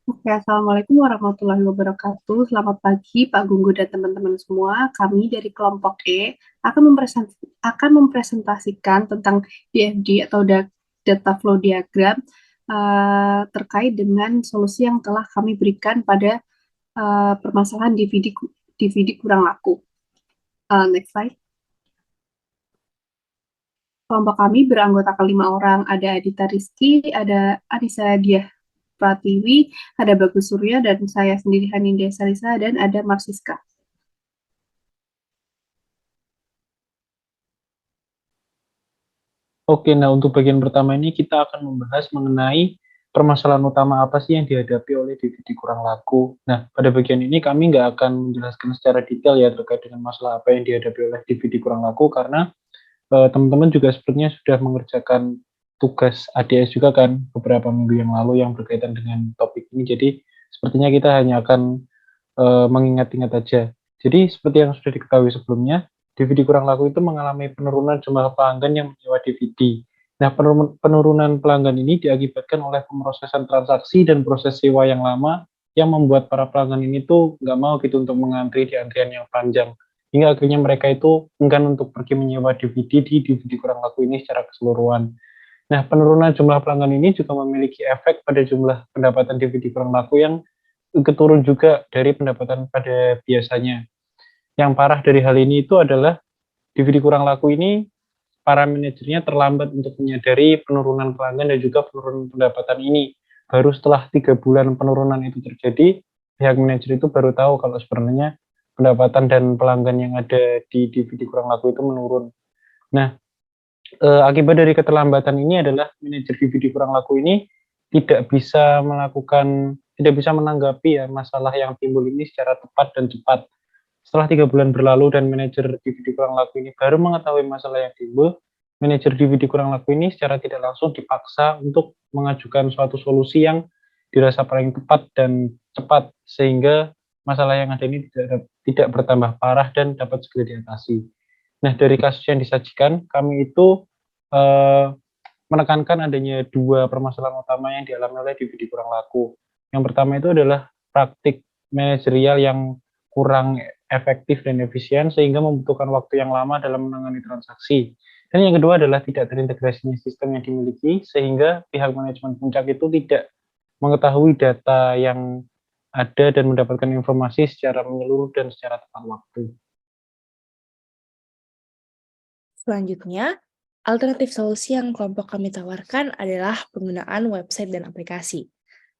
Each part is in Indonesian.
Oke, Assalamualaikum warahmatullahi wabarakatuh. Selamat pagi, Pak Gunggu dan teman-teman semua. Kami dari kelompok E akan mempresentasikan tentang DFD atau Data Flow Diagram terkait dengan solusi yang telah kami berikan pada permasalahan DVD kurang laku. Next slide. Kelompok kami beranggotakan 5 orang. Ada Adita Rizky, ada Anissa Diah Pratiwi, ada Bagus Surya, dan saya sendiri Hanindya Sarisa, dan ada Marsiska. Oke, nah untuk bagian pertama ini kita akan membahas mengenai permasalahan utama apa sih yang dihadapi oleh DVD kurang laku. Nah, pada bagian ini kami nggak akan menjelaskan secara detail ya terkait dengan masalah apa yang dihadapi oleh DVD kurang laku karena teman-teman juga sepertinya sudah mengerjakan tugas ADS juga kan beberapa minggu yang lalu yang berkaitan dengan topik ini. Jadi sepertinya kita hanya akan mengingat-ingat aja. Jadi seperti yang sudah diketahui sebelumnya, DVD kurang laku itu mengalami penurunan jumlah pelanggan yang menyewa DVD. Nah, penurunan pelanggan ini diakibatkan oleh pemrosesan transaksi dan proses sewa yang lama yang membuat para pelanggan ini tuh nggak mau gitu untuk mengantri di antrian yang panjang. Hingga akhirnya mereka itu enggan untuk pergi menyewa DVD di DVD kurang laku ini secara keseluruhan. Nah, penurunan jumlah pelanggan ini juga memiliki efek pada jumlah pendapatan DVD kurang laku yang keturun juga dari pendapatan pada biasanya. Yang parah dari hal ini itu adalah DVD kurang laku ini para manajernya terlambat untuk menyadari penurunan pelanggan dan juga penurunan pendapatan ini. Baru setelah 3 bulan penurunan itu terjadi, pihak manajer itu baru tahu kalau sebenarnya pendapatan dan pelanggan yang ada di DVD kurang laku itu menurun. Nah, akibat dari keterlambatan ini adalah manajer DVD kurang laku ini tidak bisa menanggapi ya masalah yang timbul ini secara tepat dan cepat. Setelah 3 bulan berlalu dan manajer DVD kurang laku ini baru mengetahui masalah yang timbul, manajer DVD kurang laku ini secara tidak langsung dipaksa untuk mengajukan suatu solusi yang dirasa paling tepat dan cepat sehingga masalah yang ada ini tidak bertambah parah dan dapat segera diatasi. Nah, dari kasus yang disajikan, kami itu eh, menekankan adanya 2 permasalahan utama yang dialami oleh DVD kurang laku. Yang pertama itu adalah praktik manajerial yang kurang efektif dan efisien sehingga membutuhkan waktu yang lama dalam menangani transaksi. Dan yang kedua adalah tidak terintegrasinya sistem yang dimiliki sehingga pihak manajemen puncak itu tidak mengetahui data yang ada dan mendapatkan informasi secara menyeluruh dan secara tepat waktu. Selanjutnya, alternatif solusi yang kelompok kami tawarkan adalah penggunaan website dan aplikasi.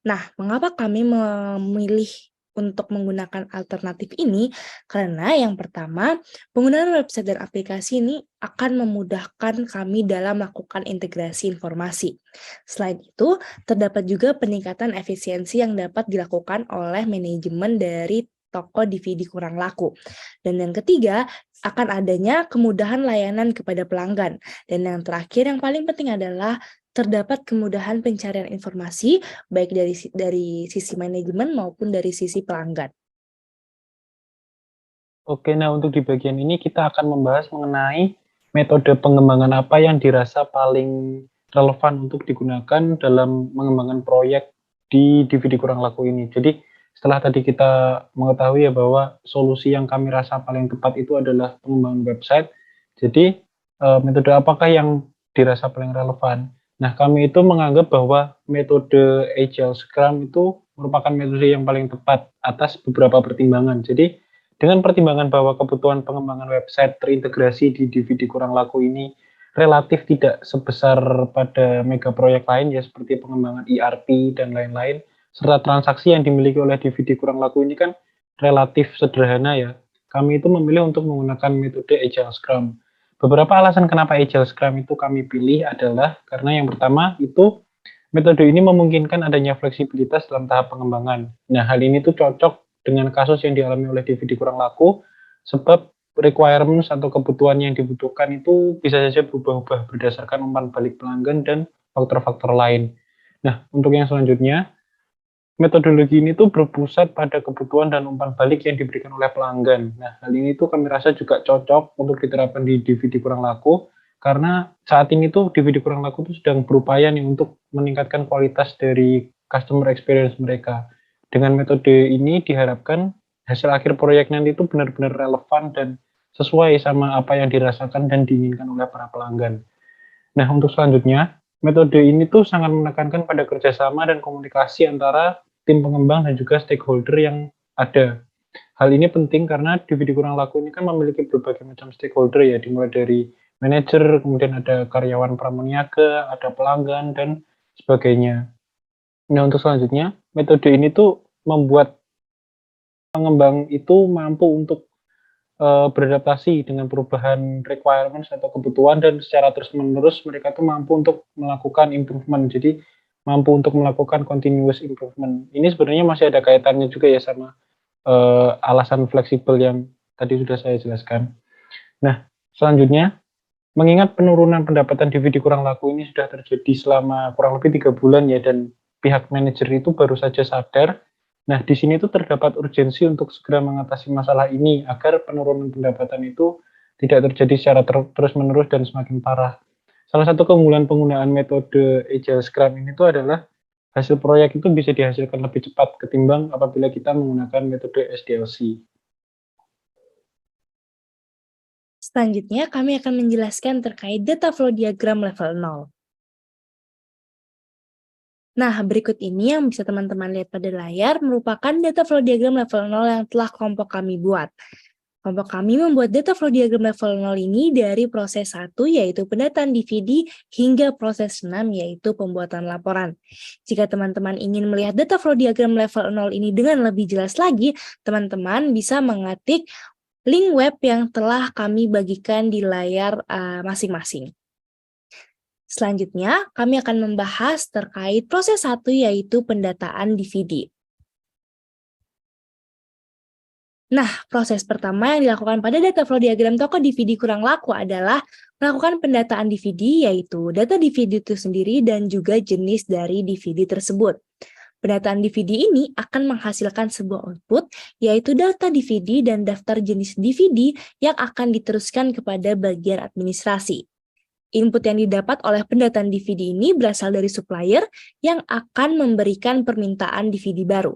Nah, mengapa kami memilih untuk menggunakan alternatif ini? Karena yang pertama, penggunaan website dan aplikasi ini akan memudahkan kami dalam melakukan integrasi informasi. Selain itu, terdapat juga peningkatan efisiensi yang dapat dilakukan oleh manajemen dari toko DVD kurang laku. Dan yang ketiga, akan adanya kemudahan layanan kepada pelanggan. Dan yang terakhir yang paling penting adalah terdapat kemudahan pencarian informasi baik dari sisi manajemen maupun dari sisi pelanggan. Oke, nah untuk di bagian ini kita akan membahas mengenai metode pengembangan apa yang dirasa paling relevan untuk digunakan dalam mengembangkan proyek di DVD kurang laku ini. Jadi setelah tadi kita mengetahui ya bahwa solusi yang kami rasa paling tepat itu adalah pengembangan website. Jadi metode apakah yang dirasa paling relevan? Nah, kami itu menganggap bahwa metode Agile Scrum itu merupakan metode yang paling tepat atas beberapa pertimbangan. Jadi dengan pertimbangan bahwa kebutuhan pengembangan website terintegrasi di DVD kurang laku ini relatif tidak sebesar pada mega proyek lain ya seperti pengembangan ERP dan lain-lain, serta transaksi yang dimiliki oleh DVD kurang laku ini kan relatif sederhana ya. Kami itu memilih untuk menggunakan metode Agile Scrum. Beberapa alasan kenapa Agile Scrum itu kami pilih adalah karena yang pertama itu metode ini memungkinkan adanya fleksibilitas dalam tahap pengembangan. Nah, hal ini tuh cocok dengan kasus yang dialami oleh DVD kurang laku, sebab requirements atau kebutuhan yang dibutuhkan itu bisa saja berubah-ubah berdasarkan umpan balik pelanggan dan faktor-faktor lain. Nah, untuk yang selanjutnya, metodologi ini tuh berpusat pada kebutuhan dan umpan balik yang diberikan oleh pelanggan. Nah, hal ini tuh kami rasa juga cocok untuk diterapkan di DVD kurang laku, karena saat ini tuh DVD kurang laku tuh sedang berupaya nih untuk meningkatkan kualitas dari customer experience mereka. Dengan metode ini diharapkan hasil akhir proyek nanti itu benar-benar relevan dan sesuai sama apa yang dirasakan dan diinginkan oleh para pelanggan. Nah, untuk selanjutnya, metode ini tuh sangat menekankan pada kerjasama dan komunikasi antara tim pengembang dan juga stakeholder yang ada. Hal ini penting karena DVD kurang laku ini kan memiliki berbagai macam stakeholder ya, dimulai dari manajer, kemudian ada karyawan pramuniaga, ada pelanggan, dan sebagainya. Nah, untuk selanjutnya, metode ini tuh membuat pengembang itu mampu untuk beradaptasi dengan perubahan requirements atau kebutuhan dan secara terus-menerus mereka tuh mampu untuk melakukan improvement. Jadi mampu untuk melakukan continuous improvement. Ini sebenarnya masih ada kaitannya juga ya sama alasan fleksibel yang tadi sudah saya jelaskan. Nah, selanjutnya, mengingat penurunan pendapatan DVD kurang laku ini sudah terjadi selama kurang lebih 3 bulan ya, dan pihak manajer itu baru saja sadar. Nah, di sini itu terdapat urgensi untuk segera mengatasi masalah ini agar penurunan pendapatan itu tidak terjadi secara terus-menerus dan semakin parah. Salah satu keunggulan penggunaan metode Agile Scrum ini itu adalah hasil proyek itu bisa dihasilkan lebih cepat ketimbang apabila kita menggunakan metode SDLC. Selanjutnya, kami akan menjelaskan terkait data flow diagram level 0. Nah, berikut ini yang bisa teman-teman lihat pada layar merupakan data flow diagram level 0 yang telah kelompok kami buat. Kelompok kami membuat data flow diagram level 0 ini dari proses 1 yaitu pendataan DVD hingga proses 6 yaitu pembuatan laporan. Jika teman-teman ingin melihat data flow diagram level 0 ini dengan lebih jelas lagi, teman-teman bisa mengetik link web yang telah kami bagikan di layar masing-masing. Selanjutnya, kami akan membahas terkait proses 1 yaitu pendataan DVD. Nah, proses pertama yang dilakukan pada data flow diagram toko DVD kurang laku adalah melakukan pendataan DVD, yaitu data DVD itu sendiri dan juga jenis dari DVD tersebut. Pendataan DVD ini akan menghasilkan sebuah output, yaitu data DVD dan daftar jenis DVD yang akan diteruskan kepada bagian administrasi. Input yang didapat oleh pendataan DVD ini berasal dari supplier yang akan memberikan permintaan DVD baru.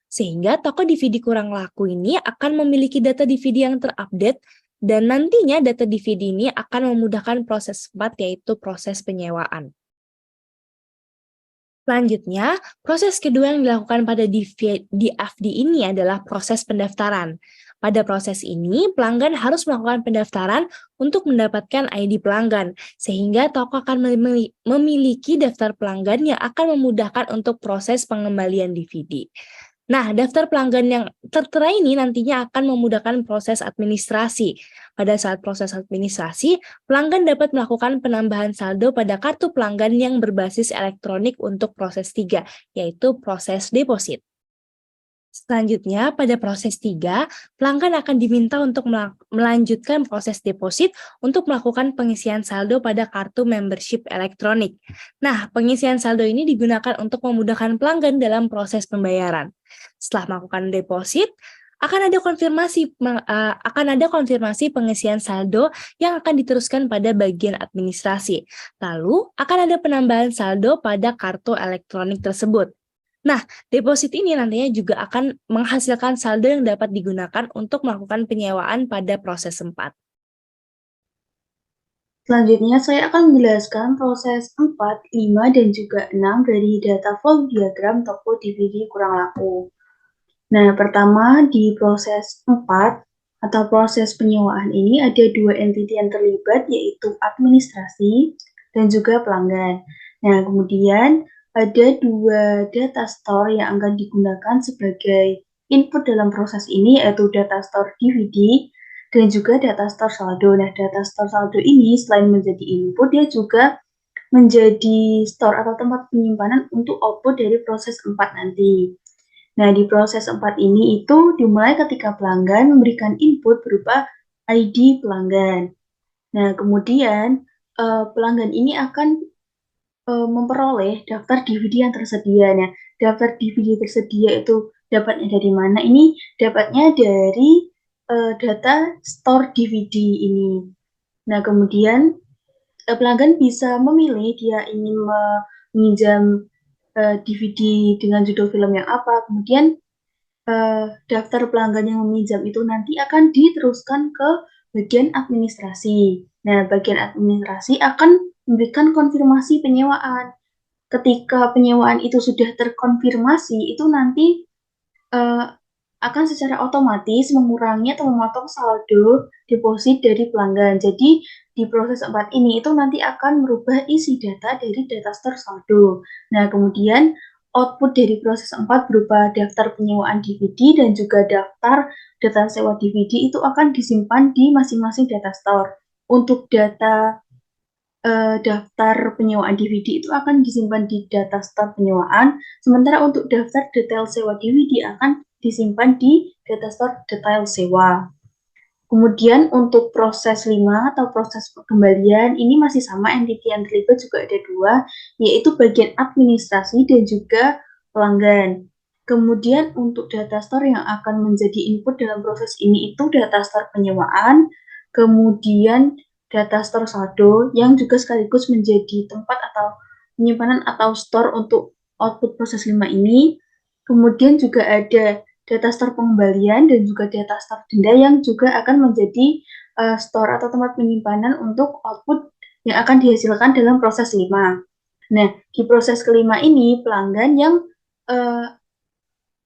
Sehingga toko DVD kurang laku ini akan memiliki data DVD yang terupdate dan nantinya data DVD ini akan memudahkan proses 4 yaitu proses penyewaan. Selanjutnya, proses kedua yang dilakukan pada DFD ini adalah proses pendaftaran. Pada proses ini, pelanggan harus melakukan pendaftaran untuk mendapatkan ID pelanggan, sehingga toko akan memiliki daftar pelanggan yang akan memudahkan untuk proses pengembalian DVD. Nah, daftar pelanggan yang tertera ini nantinya akan memudahkan proses administrasi. Pada saat proses administrasi, pelanggan dapat melakukan penambahan saldo pada kartu pelanggan yang berbasis elektronik untuk proses 3, yaitu proses deposit. Selanjutnya, pada proses 3, pelanggan akan diminta untuk melanjutkan proses deposit untuk melakukan pengisian saldo pada kartu membership elektronik. Nah, pengisian saldo ini digunakan untuk memudahkan pelanggan dalam proses pembayaran. Setelah melakukan deposit, akan ada konfirmasi pengisian saldo yang akan diteruskan pada bagian administrasi. Lalu, akan ada penambahan saldo pada kartu elektronik tersebut. Nah, deposit ini nantinya juga akan menghasilkan saldo yang dapat digunakan untuk melakukan penyewaan pada proses 4. Selanjutnya, saya akan menjelaskan proses 4, 5, dan juga 6 dari data flow diagram toko DVD kurang laku. Nah, pertama di proses 4 atau proses penyewaan ini ada 2 entiti yang terlibat, yaitu administrasi dan juga pelanggan. Nah, kemudian ada 2 data store yang akan digunakan sebagai input dalam proses ini, yaitu data store DVD dan juga data store saldo. Nah, data store saldo ini selain menjadi input, dia juga menjadi store atau tempat penyimpanan untuk output dari proses 4 nanti. Nah, di proses 4 ini itu dimulai ketika pelanggan memberikan input berupa ID pelanggan. Nah, kemudian pelanggan ini akan memperoleh daftar DVD yang tersedia. Nah, daftar DVD tersedia itu dapatnya dari mana? Ini dapatnya dari data store DVD ini. Nah, kemudian pelanggan bisa memilih dia ingin meminjam DVD dengan judul film yang apa, kemudian daftar pelanggan yang meminjam itu nanti akan diteruskan ke bagian administrasi. Nah, bagian administrasi akan memberikan konfirmasi penyewaan. Ketika penyewaan itu sudah terkonfirmasi, itu nanti akan secara otomatis mengurangi atau memotong saldo deposit dari pelanggan. Jadi, di proses 4 ini itu nanti akan merubah isi data dari data store saldo. Nah, kemudian output dari proses 4 berupa daftar penyewaan DVD dan juga daftar data sewa DVD itu akan disimpan di masing-masing data store. Untuk daftar penyewaan DVD itu akan disimpan di data store penyewaan, sementara untuk daftar detail sewa DVD akan disimpan di data store detail sewa. Kemudian untuk proses 5 atau proses pengembalian ini masih sama, entity yang terlibat juga ada 2, yaitu bagian administrasi dan juga pelanggan. Kemudian untuk data store yang akan menjadi input dalam proses ini itu data store penyewaan, kemudian data store saldo yang juga sekaligus menjadi tempat atau penyimpanan atau store untuk output proses 5 ini. Kemudian juga ada data store pengembalian dan juga data store denda yang juga akan menjadi store atau tempat penyimpanan untuk output yang akan dihasilkan dalam proses 5. Nah, di proses kelima ini pelanggan yang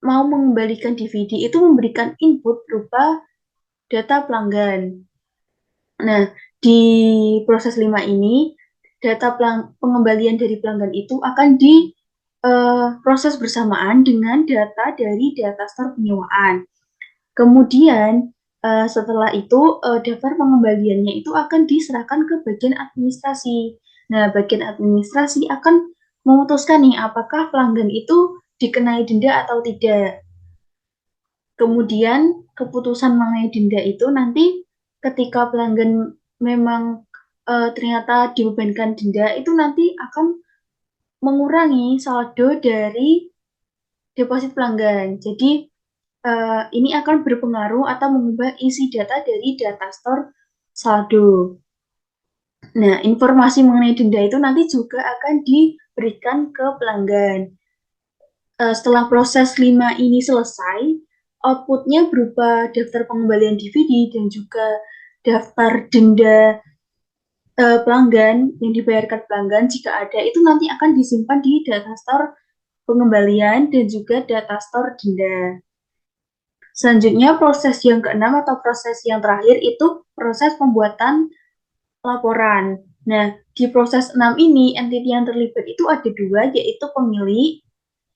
mau mengembalikan DVD itu memberikan input berupa data pelanggan. Nah, di proses 5 ini, data pengembalian dari pelanggan itu akan diproses bersamaan dengan data dari data store penyewaan. Kemudian, setelah itu, daftar pengembaliannya itu akan diserahkan ke bagian administrasi. Nah, bagian administrasi akan memutuskan nih, apakah pelanggan itu dikenai denda atau tidak. Kemudian, keputusan mengenai denda itu nanti ketika pelanggan memang ternyata dibebankan denda, itu nanti akan mengurangi saldo dari deposit pelanggan. Jadi, ini akan berpengaruh atau mengubah isi data dari data store saldo. Nah, informasi mengenai denda itu nanti juga akan diberikan ke pelanggan. Setelah proses 5 ini selesai, outputnya berupa daftar pengembalian DVD dan juga daftar denda pelanggan yang dibayarkan pelanggan jika ada, itu nanti akan disimpan di data store pengembalian dan juga data store denda. Selanjutnya, proses yang keenam atau proses yang terakhir itu proses pembuatan laporan. Nah, di proses 6 ini, entity yang terlibat itu ada 2, yaitu pemilik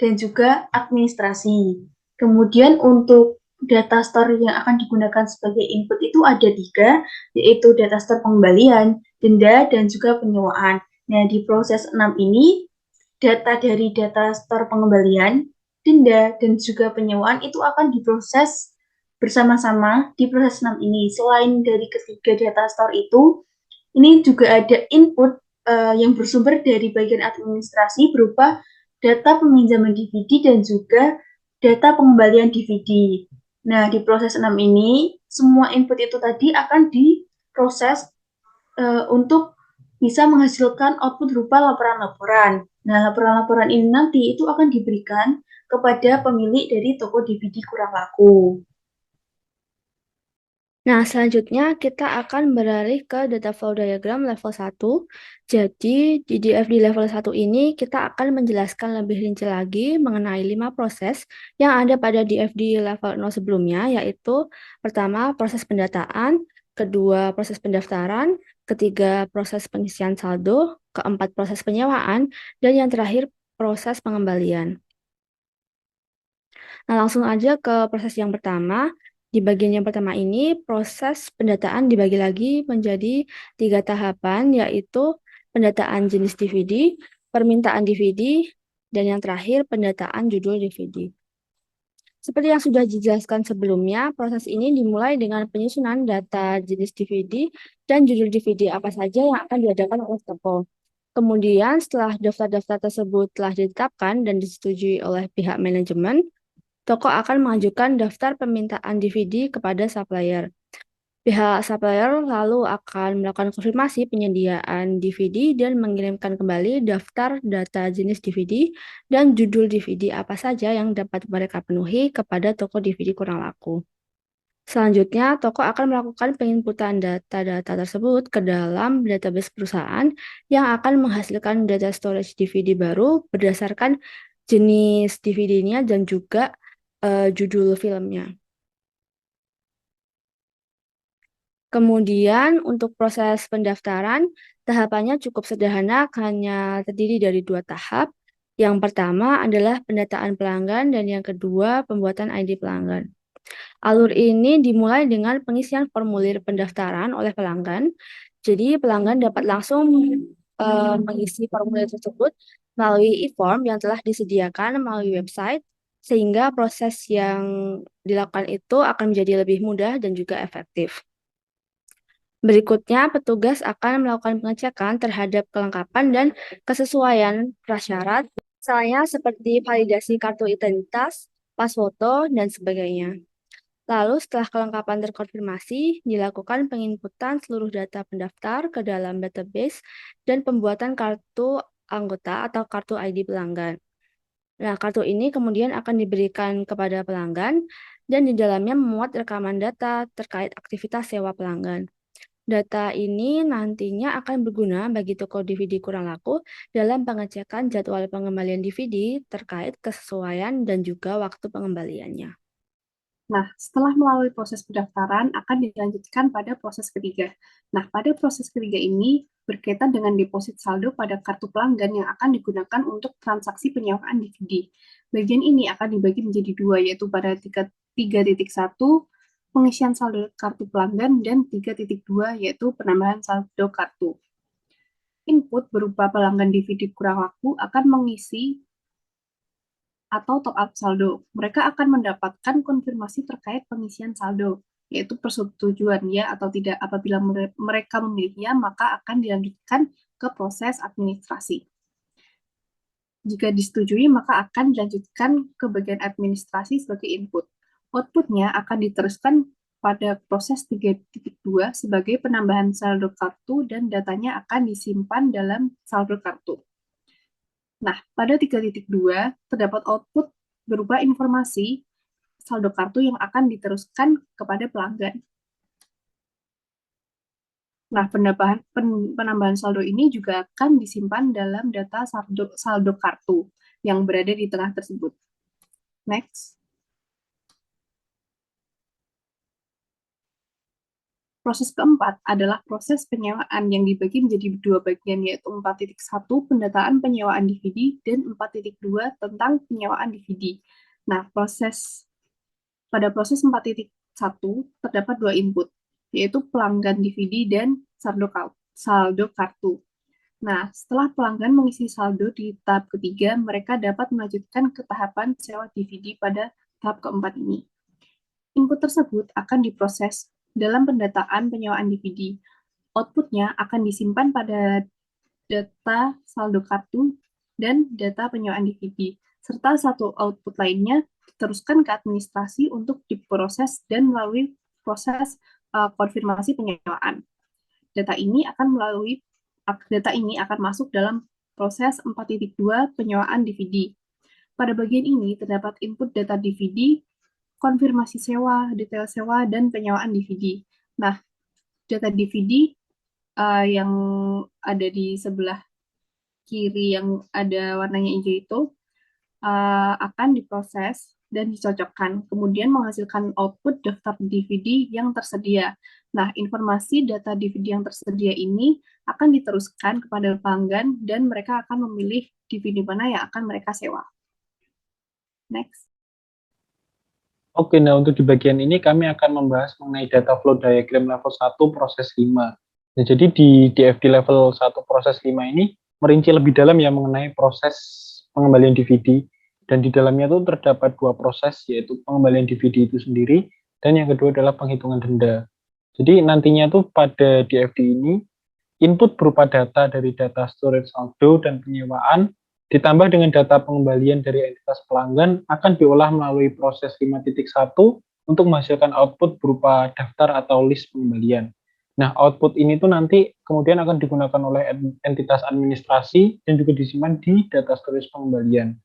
dan juga administrasi. Kemudian untuk data store yang akan digunakan sebagai input itu ada 3, yaitu data store pengembalian, denda, dan juga penyewaan. Nah, di proses 6 ini, data dari data store pengembalian, denda, dan juga penyewaan itu akan diproses bersama-sama di proses 6 ini. Selain dari ketiga data store itu, ini juga ada input yang bersumber dari bagian administrasi berupa data peminjaman DVD dan juga data pengembalian DVD. Nah, di proses 6 ini, semua input itu tadi akan diproses untuk bisa menghasilkan output berupa laporan-laporan. Nah, laporan-laporan ini nanti itu akan diberikan kepada pemilik dari toko DVD kurang laku. Nah, selanjutnya kita akan beralih ke data flow diagram level 1. Jadi, di DFD level 1 ini kita akan menjelaskan lebih rinci lagi mengenai 5 proses yang ada pada DFD level 0 sebelumnya, yaitu pertama proses pendataan, kedua proses pendaftaran, ketiga proses pengisian saldo, keempat proses penyewaan, dan yang terakhir proses pengembalian. Nah, langsung aja ke proses yang pertama. Di bagian yang pertama ini, proses pendataan dibagi lagi menjadi 3 tahapan, yaitu pendataan jenis DVD, permintaan DVD, dan yang terakhir pendataan judul DVD. Seperti yang sudah dijelaskan sebelumnya, proses ini dimulai dengan penyusunan data jenis DVD dan judul DVD apa saja yang akan diadakan oleh toko. Kemudian, setelah daftar-daftar tersebut telah ditetapkan dan disetujui oleh pihak manajemen, toko akan mengajukan daftar permintaan DVD kepada supplier. Pihak supplier lalu akan melakukan konfirmasi penyediaan DVD dan mengirimkan kembali daftar data jenis DVD dan judul DVD apa saja yang dapat mereka penuhi kepada toko DVD kurang laku. Selanjutnya, toko akan melakukan penginputan data-data tersebut ke dalam database perusahaan yang akan menghasilkan data storage DVD baru berdasarkan jenis DVD-nya dan juga judul filmnya. Kemudian untuk proses pendaftaran, tahapannya cukup sederhana, hanya terdiri dari 2 tahap. Yang pertama adalah pendataan pelanggan dan yang kedua pembuatan ID pelanggan. Alur ini dimulai dengan pengisian formulir pendaftaran oleh pelanggan. Jadi pelanggan dapat langsung mengisi formulir tersebut melalui e-form yang telah disediakan melalui website, sehingga proses yang dilakukan itu akan menjadi lebih mudah dan juga efektif. Berikutnya, petugas akan melakukan pengecekan terhadap kelengkapan dan kesesuaian prasyarat, misalnya seperti validasi kartu identitas, pas foto, dan sebagainya. Lalu setelah kelengkapan terkonfirmasi, dilakukan penginputan seluruh data pendaftar ke dalam database dan pembuatan kartu anggota atau kartu ID pelanggan. Nah, kartu ini kemudian akan diberikan kepada pelanggan dan di dalamnya memuat rekaman data terkait aktivitas sewa pelanggan. Data ini nantinya akan berguna bagi toko DVD kurang laku dalam pengecekan jadwal pengembalian DVD terkait kesesuaian dan juga waktu pengembaliannya. Nah, setelah melalui proses pendaftaran, akan dilanjutkan pada proses ketiga. Nah, pada proses ketiga ini berkaitan dengan deposit saldo pada kartu pelanggan yang akan digunakan untuk transaksi penyewaan DVD. Bagian ini akan dibagi menjadi 2, yaitu pada 3.1 pengisian saldo kartu pelanggan dan 3.2 yaitu penambahan saldo kartu. Input berupa pelanggan DVD kurang laku akan mengisi atau top up saldo. Mereka akan mendapatkan konfirmasi terkait pengisian saldo, yaitu persetujuan ya atau tidak. Apabila mereka memilihnya, maka akan dilanjutkan ke proses administrasi. Jika disetujui, maka akan dilanjutkan ke bagian administrasi sebagai input. Outputnya akan diteruskan pada proses 3.2 sebagai penambahan saldo kartu dan datanya akan disimpan dalam saldo kartu. Nah, pada 3.2 terdapat output berupa informasi saldo kartu yang akan diteruskan kepada pelanggan. Nah, penambahan saldo ini juga akan disimpan dalam data saldo kartu yang berada di tengah tersebut. Next. Proses keempat adalah proses penyewaan yang dibagi menjadi 2 bagian, yaitu 4.1 pendataan penyewaan DVD dan 4.2 tentang penyewaan DVD. Nah, pada proses 4.1 terdapat 2 input, yaitu pelanggan DVD dan saldo kartu. Nah, setelah pelanggan mengisi saldo di tahap ketiga, mereka dapat melanjutkan ke tahapan sewa DVD pada tahap keempat ini. Input tersebut akan diproses dalam pendataan penyewaan DVD. Outputnya akan disimpan pada data saldo kartu dan data penyewaan DVD, serta satu output lainnya diteruskan ke administrasi untuk diproses dan melalui proses konfirmasi penyewaan. Data ini akan masuk dalam proses 4.2 penyewaan DVD. Pada bagian ini terdapat input data DVD, konfirmasi sewa, detail sewa, dan penyewaan DVD. Nah, data DVD yang ada di sebelah kiri yang ada warnanya hijau itu akan diproses dan dicocokkan, kemudian menghasilkan output daftar DVD yang tersedia. Nah, informasi data DVD yang tersedia ini akan diteruskan kepada pelanggan dan mereka akan memilih DVD mana yang akan mereka sewa. Next. Oke, nah untuk di bagian ini kami akan membahas mengenai data flow diagram level 1 proses 5. Nah, jadi di DFD level 1 proses 5 ini merinci lebih dalam ya mengenai proses pengembalian DVD, dan di dalamnya itu terdapat 2 proses, yaitu pengembalian DVD itu sendiri dan yang kedua adalah penghitungan denda. Jadi nantinya tuh pada DFD ini input berupa data dari data storage saldo dan penyewaan ditambah dengan data pengembalian dari entitas pelanggan akan diolah melalui proses 5.1 untuk menghasilkan output berupa daftar atau list pengembalian. Nah, output ini tuh nanti kemudian akan digunakan oleh entitas administrasi dan juga disimpan di data storage pengembalian.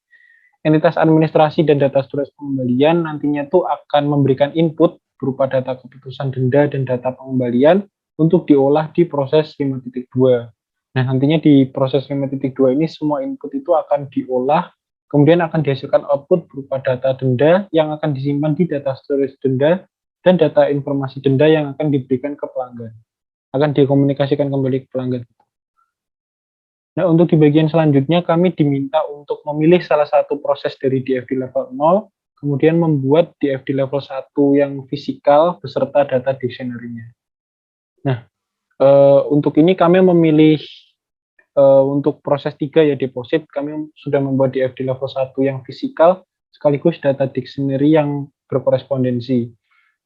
Entitas administrasi dan data storage pengembalian nantinya tuh akan memberikan input berupa data keputusan denda dan data pengembalian untuk diolah di proses 5.2. Nah, nantinya di proses 5.2 ini semua input itu akan diolah, kemudian akan dihasilkan output berupa data denda yang akan disimpan di data storage denda dan data informasi denda yang akan diberikan ke pelanggan. Akan dikomunikasikan kembali ke pelanggan. Nah, untuk di bagian selanjutnya kami diminta untuk memilih salah satu proses dari DFD level 0, kemudian membuat DFD level 1 yang fisikal beserta data dictionary-nya. Nah, untuk ini kami memilih untuk proses 3 ya deposit, kami sudah membuat DFD level 1 yang fisikal sekaligus data dictionary yang berkorespondensi.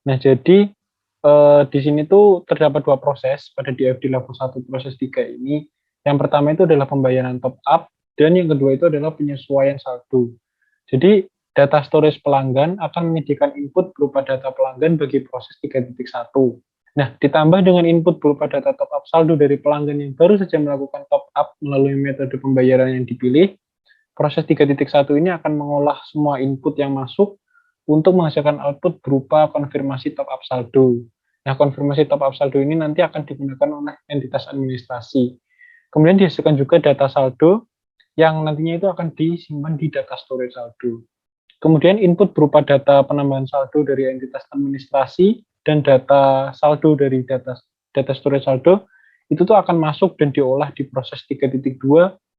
Nah, jadi di sini tuh terdapat 2 proses pada DFD level 1 proses 3 ini. Yang pertama itu adalah pembayaran top up, dan yang kedua itu adalah penyesuaian saldo. Jadi, data storage pelanggan akan menyediakan input berupa data pelanggan bagi proses 3.1. Nah, ditambah dengan input berupa data top up saldo dari pelanggan yang baru saja melakukan top up melalui metode pembayaran yang dipilih, proses 3.1 ini akan mengolah semua input yang masuk untuk menghasilkan output berupa konfirmasi top up saldo. Nah, konfirmasi top up saldo ini nanti akan digunakan oleh entitas administrasi. Kemudian dihasilkan juga data saldo yang nantinya itu akan disimpan di data storage saldo. Kemudian input berupa data penambahan saldo dari entitas administrasi dan data saldo dari data storage saldo itu tuh akan masuk dan diolah di proses 3.2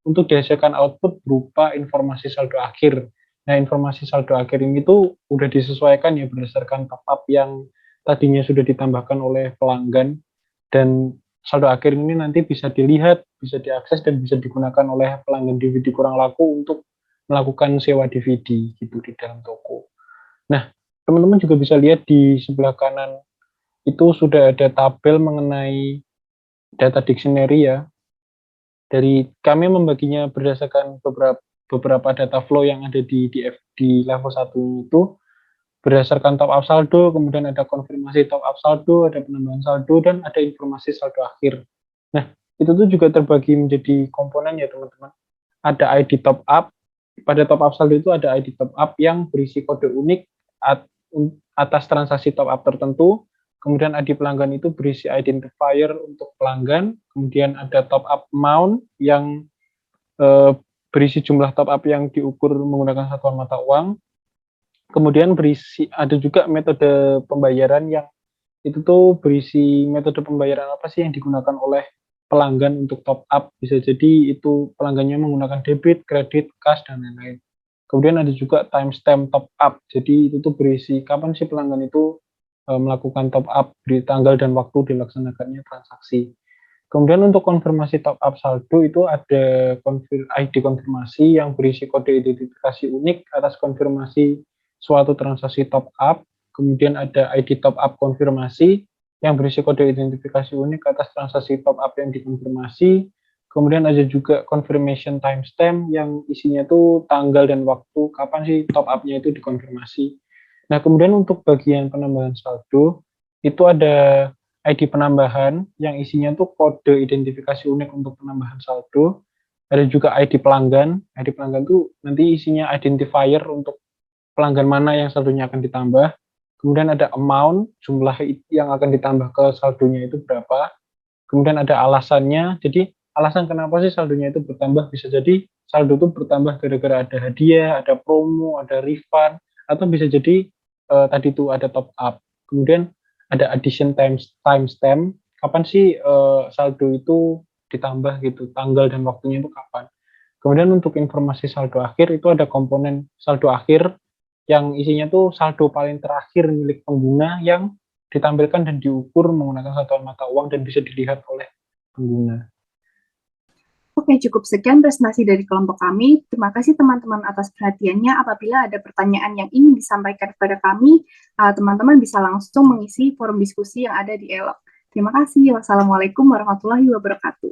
untuk dihasilkan output berupa informasi saldo akhir. Nah, informasi saldo akhir ini tuh udah disesuaikan ya berdasarkan top up yang tadinya sudah ditambahkan oleh pelanggan, dan saldo akhir ini nanti bisa dilihat, bisa diakses, dan bisa digunakan oleh pelanggan DVD kurang laku untuk melakukan sewa DVD gitu di dalam toko. Nah, teman-teman juga bisa lihat di sebelah kanan itu sudah ada tabel mengenai data dictionary ya. Dari kami membaginya berdasarkan beberapa data flow yang ada di level 1 itu berdasarkan top up saldo, kemudian ada konfirmasi top up saldo, ada penambahan saldo, dan ada informasi saldo akhir. Nah, itu tuh juga terbagi menjadi komponen ya teman-teman. Ada ID top up, pada top up saldo itu ada ID top up yang berisi kode unik atas transaksi top up tertentu, kemudian ID pelanggan itu berisi identifier untuk pelanggan, kemudian ada top up amount yang berisi jumlah top up yang diukur menggunakan satuan mata uang. Kemudian ada juga metode pembayaran yang itu tuh berisi metode pembayaran apa sih yang digunakan oleh pelanggan untuk top up. Bisa jadi itu pelanggannya menggunakan debit, kredit, cash, dan lain-lain. Kemudian ada juga timestamp top up. Jadi itu tuh berisi kapan sih pelanggan itu melakukan top up, di tanggal dan waktu dilaksanakannya transaksi. Kemudian untuk konfirmasi top up saldo itu ada ID konfirmasi yang berisi kode identifikasi unik atas konfirmasi suatu transaksi top up, kemudian ada ID top up konfirmasi yang berisi kode identifikasi unik atas transaksi top up yang dikonfirmasi, kemudian ada juga confirmation timestamp yang isinya tuh tanggal dan waktu kapan sih top up-nya itu dikonfirmasi. Nah, kemudian untuk bagian penambahan saldo itu ada ID penambahan yang isinya tuh kode identifikasi unik untuk penambahan saldo, ada juga ID pelanggan tuh nanti isinya identifier untuk pelanggan mana yang saldonya akan ditambah, kemudian ada amount, jumlah yang akan ditambah ke saldonya itu berapa, kemudian ada alasannya, jadi alasan kenapa sih saldonya itu bertambah, bisa jadi saldo itu bertambah gara-gara ada hadiah, ada promo, ada refund, atau bisa jadi tadi itu ada top up. Kemudian ada addition timestamp, kapan sih saldo itu ditambah gitu, tanggal dan waktunya itu kapan. Kemudian untuk informasi saldo akhir itu ada komponen saldo akhir yang isinya tuh saldo paling terakhir milik pengguna yang ditampilkan dan diukur menggunakan satuan mata uang dan bisa dilihat oleh pengguna. Oke, cukup sekian presentasi dari kelompok kami. Terima kasih teman-teman atas perhatiannya. Apabila ada pertanyaan yang ingin disampaikan kepada kami, teman-teman bisa langsung mengisi forum diskusi yang ada di ELOG. Terima kasih. Wassalamualaikum warahmatullahi wabarakatuh.